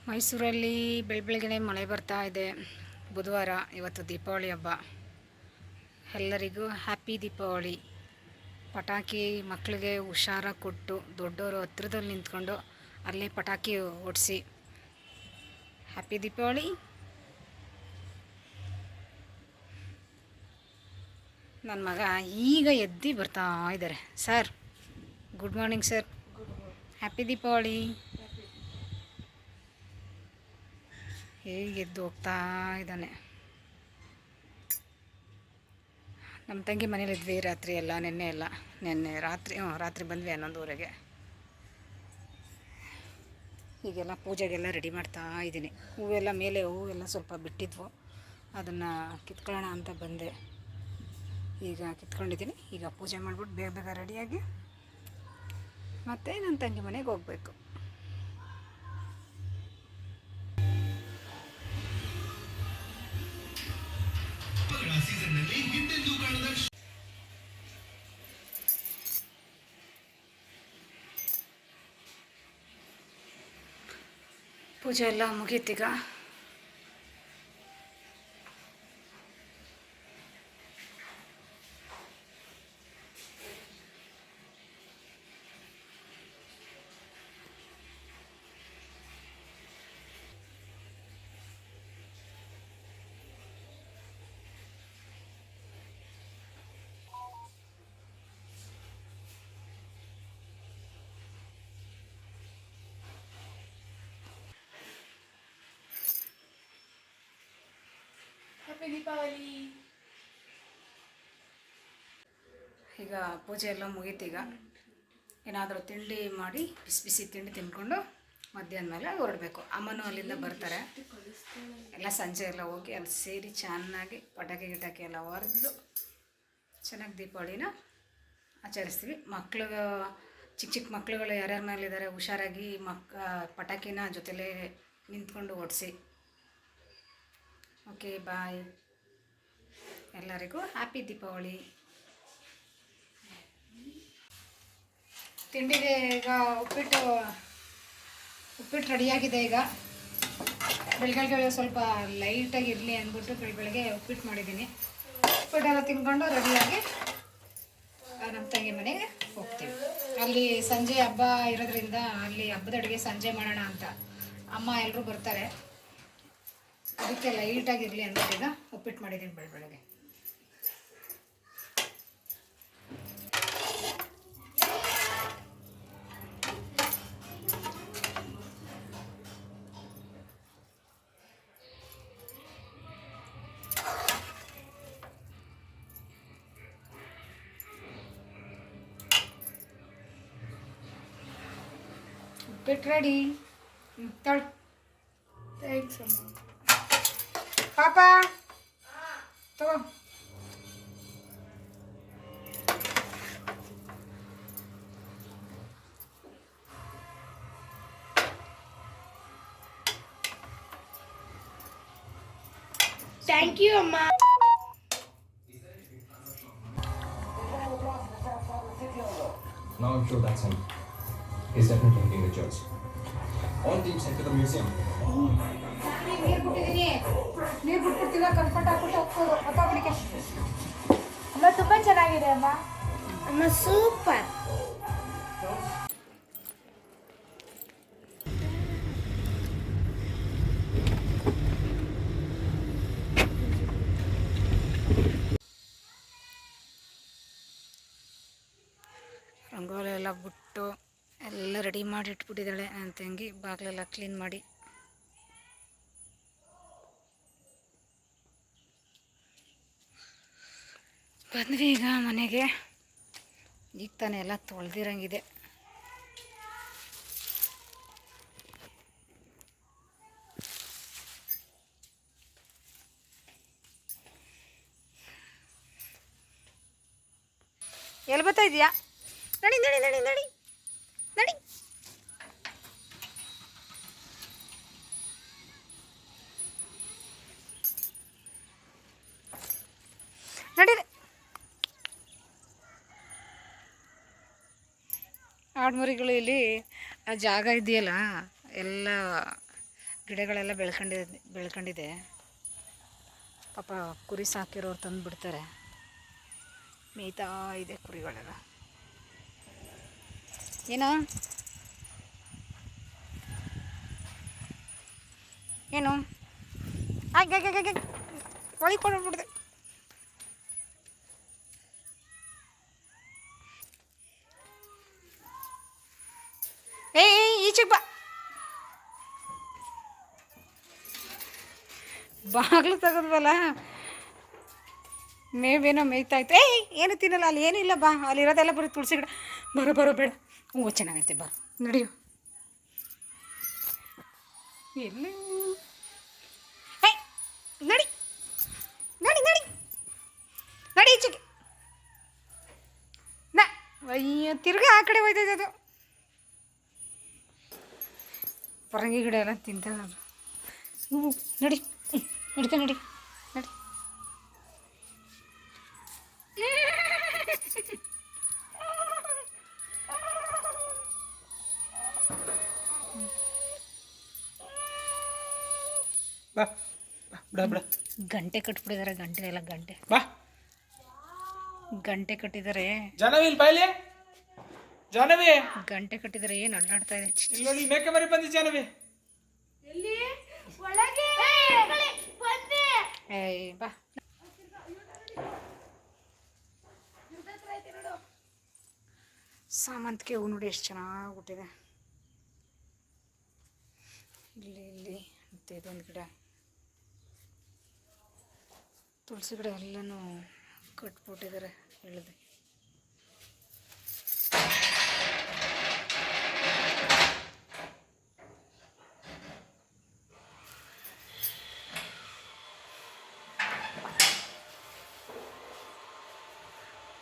ಮೈಸೂರಲ್ಲಿ ಬೆಳಗ್ಗೆನೇ ಮಳೆ ಬರ್ತಾ ಇದೆ. ಬುಧವಾರ, ಇವತ್ತು ದೀಪಾವಳಿ ಹಬ್ಬ. ಎಲ್ಲರಿಗೂ ಹ್ಯಾಪಿ ದೀಪಾವಳಿ. ಪಟಾಕಿ ಮಕ್ಕಳಿಗೆ ಹುಷಾರಾಗಿ ಕೊಟ್ಟು, ದೊಡ್ಡವರು ಹತ್ರದಲ್ಲಿ ನಿಂತ್ಕೊಂಡು ಅಲ್ಲೇ ಪಟಾಕಿ ಹೊಡಿಸಿ ಹ್ಯಾಪಿ ದೀಪಾವಳಿ. ನನ್ನ ಮಗ ಈಗ ಎದ್ದು ಬರ್ತಾ ಇದ್ದಾರೆ. Sir, good morning sir. Happy Deepavali. ಹೇಗೆ ಎದ್ದು ಹೋಗ್ತಾ ಇದ್ದಾನೆ. ನಮ್ಮ ತಂಗಿ ಮನೇಲಿದ್ವಿ ರಾತ್ರಿ ಎಲ್ಲ, ನಿನ್ನೆ ರಾತ್ರಿ ಬಂದ್ವಿ 11:30ಗೆ. ಈಗೆಲ್ಲ ಪೂಜೆಗೆಲ್ಲ ರೆಡಿ ಮಾಡ್ತಾ ಇದ್ದೀನಿ. ಹೂವೆಲ್ಲ ಮೇಲೆ ಹೂವೆಲ್ಲ ಸ್ವಲ್ಪ ಬಿಟ್ಟಿದ್ವು, ಅದನ್ನು ಕಿತ್ಕೊಳ್ಳೋಣ ಅಂತ ಬಂದೆ. ಈಗ ಕಿತ್ಕೊಂಡಿದ್ದೀನಿ. ಈಗ ಪೂಜೆ ಮಾಡಿಬಿಟ್ಟು ಬೇಗ ಬೇಗ ರೆಡಿಯಾಗಿ ಮತ್ತು ನನ್ನ ತಂಗಿ ಮನೆಗೆ ಹೋಗಬೇಕು. ಪೂಜೆ ಎಲ್ಲ ಮುಗೀತೀಗ. ಹ್ಯಾಪಿ ದೀಪಾವಳಿ. ಈಗ ಪೂಜೆ ಎಲ್ಲ ಮುಗೀತೀಗ. ಏನಾದರೂ ತಿಂಡಿ ಮಾಡಿ ಬಿಸಿ ಬಿಸಿ ತಿಂಡಿ ತಿಂದ್ಕೊಂಡು ಮಧ್ಯಾಹ್ನ ಮೇಲೆ ಹೊರಡಬೇಕು. ಅಮ್ಮನೂ ಅಲ್ಲಿಂದ ಬರ್ತಾರೆ. ಎಲ್ಲ ಸಂಜೆ ಎಲ್ಲ ಹೋಗಿ ಅಲ್ಲಿ ಸೇರಿ ಚೆನ್ನಾಗಿ ಪಟಾಕಿ ಗಿಟಾಕಿ ಎಲ್ಲ ಹೊಡೆದು ಚೆನ್ನಾಗಿ ದೀಪಾವಳಿನ ಆಚರಿಸ್ತೀವಿ. ಮಕ್ಳಿಗೆ ಚಿಕ್ಕ ಮಕ್ಳುಗಳು ಯಾರ್ಯಾರ ಮೇಲಿದ್ದಾರೆ ಹುಷಾರಾಗಿ ಪಟಾಕಿನ ಜೊತೆಲೇ ನಿಂತ್ಕೊಂಡು ಓಡಿಸಿ. ಓಕೆ, ಬಾಯ್. ಎಲ್ಲರಿಗೂ ಹ್ಯಾಪಿ ದೀಪಾವಳಿ. ತಿಂಡಿಗೆ ಈಗ ಉಪ್ಪಿಟ್ಟು ರೆಡಿಯಾಗಿದೆ. ಈಗ ಬೆಳಗ್ಗೆ ಸ್ವಲ್ಪ ಲೈಟಾಗಿ ಇರಲಿ ಅಂದ್ಬಿಟ್ಟು ಬೆಳಗ್ಗೆ ಉಪ್ಪಿಟ್ಟು ಮಾಡಿದ್ದೀನಿ. ಉಪ್ಪಿಟ್ಟೆಲ್ಲ ತಿನ್ಕೊಂಡು ರೆಡಿಯಾಗಿ ನಮ್ಮ ತಂಗಿ ಮನೆಗೆ ಹೋಗ್ತೀವಿ. ಅಲ್ಲಿ ಸಂಜೆ ಹಬ್ಬ ಇರೋದ್ರಿಂದ ಅಲ್ಲಿ ಹಬ್ಬದ ಅಡುಗೆ ಸಂಜೆ ಮಾಡೋಣ ಅಂತ ಅಮ್ಮ ಎಲ್ಲರೂ ಬರ್ತಾರೆ. ಅದಕ್ಕೆ ಲೈಟಾಗಿರಲಿ ಅಂದ್ಬಿಟ್ಟು ಈಗ ಉಪ್ಪಿಟ್ಟು ಮಾಡಿದ್ದೀನಿ ಬೆಳಗ್ಗೆ. ಉಪ್ಪಿಟ್ಟು ರೆಡಿ. ಥ್ಯಾಂಕ್ಸ್ ಅಮ್ಮ. ಪಾಪ ತಗೋ. ಥ್ಯಾಂಕ್ ಯು ಅಮ್ಮ. Now I'm sure that's him. He's definitely hitting the church. All teams head to the museum. ನೀರು ಬಿಟ್ಬಿಡ್ತೀವಿ. ಕಂಫರ್ಟ್ ಹಾಕ್ಬಿಟ್ಟು ಹೋಗ್ಬೋದು. ಗೊತ್ತಾಗ್ಬಿಡಿಕೆ ಅಮ್ಮ ತುಂಬ ಚೆನ್ನಾಗಿದೆ ಅಮ್ಮ. ಅಮ್ಮ ಸೂಪರ್. ರಂಗೋಲಿ ಎಲ್ಲ ಬಿಟ್ಟು ಎಲ್ಲ ರೆಡಿ ಮಾಡಿ ಇಟ್ಬಿಟ್ಟಿದ್ದಾಳೆ ನನ್ನ ತಂಗಿ. ಬಾಗಿಲೆಲ್ಲ ಕ್ಲೀನ್ ಮಾಡಿ ಬಂದ್ವಿ ಈಗ ಮನೆಗೆ. ಈಗ ತಾನೇ ಎಲ್ಲ ತೊಳೆದಿರಂಗಿದೆ. ಎಲ್ಲಿ ಬರ್ತಾ ಇದೆಯಾ? ನಡಿ ನಡಿ ನಡಿ ನಡಿ ನಡಿ. ನಡೀರಿ. ಆಡುಮರಿಗಳು ಇಲ್ಲಿ ಆ ಜಾಗ ಇದೆಯಲ್ಲ ಎಲ್ಲ ಗಿಡಗಳೆಲ್ಲ ಬೆಳ್ಕೊಂಡಿದೆ. ಪಾಪ ಕುರಿ ಸಾಕಿರೋರು ತಂದು ಬಿಡ್ತಾರೆ, ಮೇಯ್ತಾ ಇದೆ ಕುರಿಗಳೆಲ್ಲ. ಏನು ಏನು ಹಾಗೆ ಒಳಗೆ ಈಚೆಗೆ ಬಾಗಿಲು ತೆಗೆದ್ವಲ್ಲ, ಮೇವೇನೋ ಮೇಯ್ತಾ ಇತ್ತು. ಏನು ತಿನ್ನಲ್ಲ, ಅಲ್ಲಿ ಏನಿಲ್ಲ, ಬಾ, ಅಲ್ಲಿರೋದೆಲ್ಲ ಬರೀ ತುಳಸಿ ಗಿಡ. ಬರೋ ಬೇಡ, ಹೂವು ಚೆನ್ನಾಗೈತೆ, ಬಾ ನಡಿಯೋ. ಎಲ್ಲಿ ನಡಿ ನಡಿ ನಡಿ ನಡಿ ಈಚೆಗೆ. ಅಯ್ಯೋ, ತಿರ್ಗಾ ಆ ಕಡೆ ಹೋಯ್ತೈತೆ ಅದು. ಪರಂಗಿ ಗಿಡ ಎಲ್ಲ ತಿಂತದ ಅದು. ನಡಿ ನಡಿ ನಡಿ. ಬಾ ಬಿಡ ಬಿಡ. ಗಂಟೆ ಕಟ್ಬಿಟ್ಟಿದ್ದಾರೆ, ಗಂಟೆ ಬಾ. ಗಂಟೆ ಕಟ್ಟಿದ್ದಾರೆ. ಜಾನವಿ ಇಲ್ಲಿ ಬಾಯ್ಲಿ. ಜಾನವಿ ಗಂಟೆ ಕಟ್ಟಿದ್ದಾರೆ, ಏನು ಅಡ್ಡಾಡ್ತಾ ಇದೆ. ಇಲ್ಲಿ ನೋಡಿ, ಮೇಕೆ ಮರಿ ಬಂದಿ ಜಾನವಿ. ಬಾ. ಸಾಮಂತಿಗೆ ಹೂ ನೋಡಿ ಎಷ್ಟು ಚೆನ್ನಾಗಿ ಹುಟ್ಟಿದೆ. ಇಲ್ಲಿ ಮತ್ತು ಇದೊಂದು ಗಿಡ, ತುಳಸಿ ಗಿಡ ಎಲ್ಲನೂ ಕಟ್ಬಿಟ್ಟಿದ್ದಾರೆ ಎಳೆದು.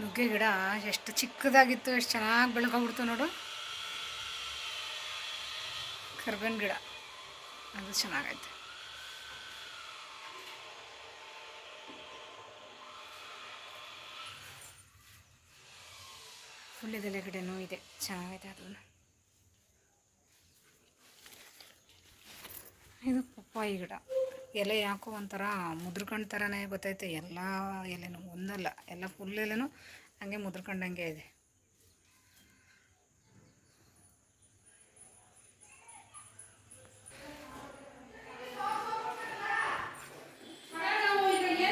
ನುಗ್ಗೆ ಗಿಡ ಎಷ್ಟು ಚಿಕ್ಕದಾಗಿತ್ತು, ಎಷ್ಟು ಚೆನ್ನಾಗಿ ಬೆಳ್ಕೊಂಡ್ಬಿಡ್ತು ನೋಡು. ಕರ್ಬೇವಿನ ಗಿಡ ಅದು ಚೆನ್ನಾಗೈತೆ. ಹುಲ್ಲಿದೆಲೆ ಗಿಡನೂ ಇದೆ, ಚೆನ್ನಾಗೈತೆ ಅದನ್ನು. ಇದು ಪಪ್ಪಾಯಿ ಗಿಡ. ಎಲೆ ಯಾಕೋ ಒಂಥರ ಮುದ್ರಕಂಡು ಥರನೇ ಗೊತ್ತೈತೆ. ಎಲ್ಲ ಎಲೆನೂ ಒಂದಲ್ಲ, ಎಲ್ಲ ಫುಲ್ ಎಲೆನೂ ಹಂಗೆ ಮುದ್ರಕಂಡಂಗೆ ಇದೆ.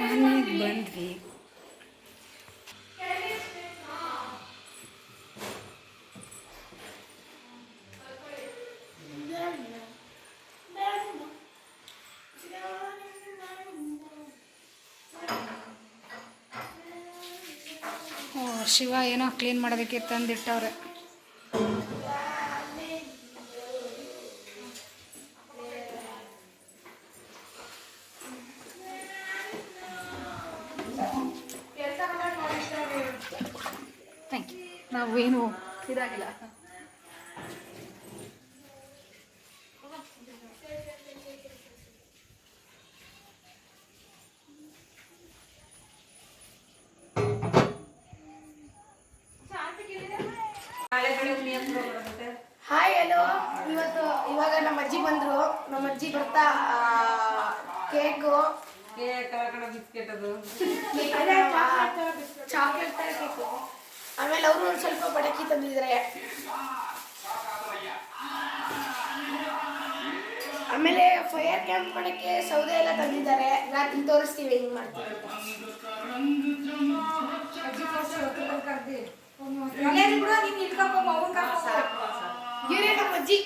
ಮನೆಗೆ ಬಂದ್ವಿ. ಶಿವ ಏನೋ ಕ್ಲೀನ್ ಮಾಡೋದಕ್ಕೆ ತಂದಿಟ್ಟವ್ರೆ. Thank you. ನಾವೇನು ಇದಾಗಿಲ್ಲ. Hi hello. ಇವಾಗ ನಮ್ಮ ಅಜ್ಜಿ ಬಂದರು. ನಮ್ಮ ಅಜ್ಜಿ ಬರ್ತಾ ಕೇಕು, ಬಿಸ್ಕೆಟ್, ಅದು ಚಾಕ್ಲೇಟ್ ಕೇಕು, ಆಮೇಲೆ ಅವರು ಒಂದು ಸ್ವಲ್ಪ ಪಟಾಕಿ ತಂದಿದ್ದಾರೆ. ಆಮೇಲೆ ಫೈರ್ ಕ್ಯಾಂಪ್ ಮಾಡೋಕ್ಕೆ ಸೌದೆ ಎಲ್ಲ ತಂದಿದ್ದಾರೆ. ರಾತ್ರಿ ತೋರಿಸ್ತೀವಿ ಹೆಂಗೆ ಮಾಡ್ತೀವಿ ಅಂತ. ಇವರೇ ನಮ್ಮ ಅಜ್ಜಿ.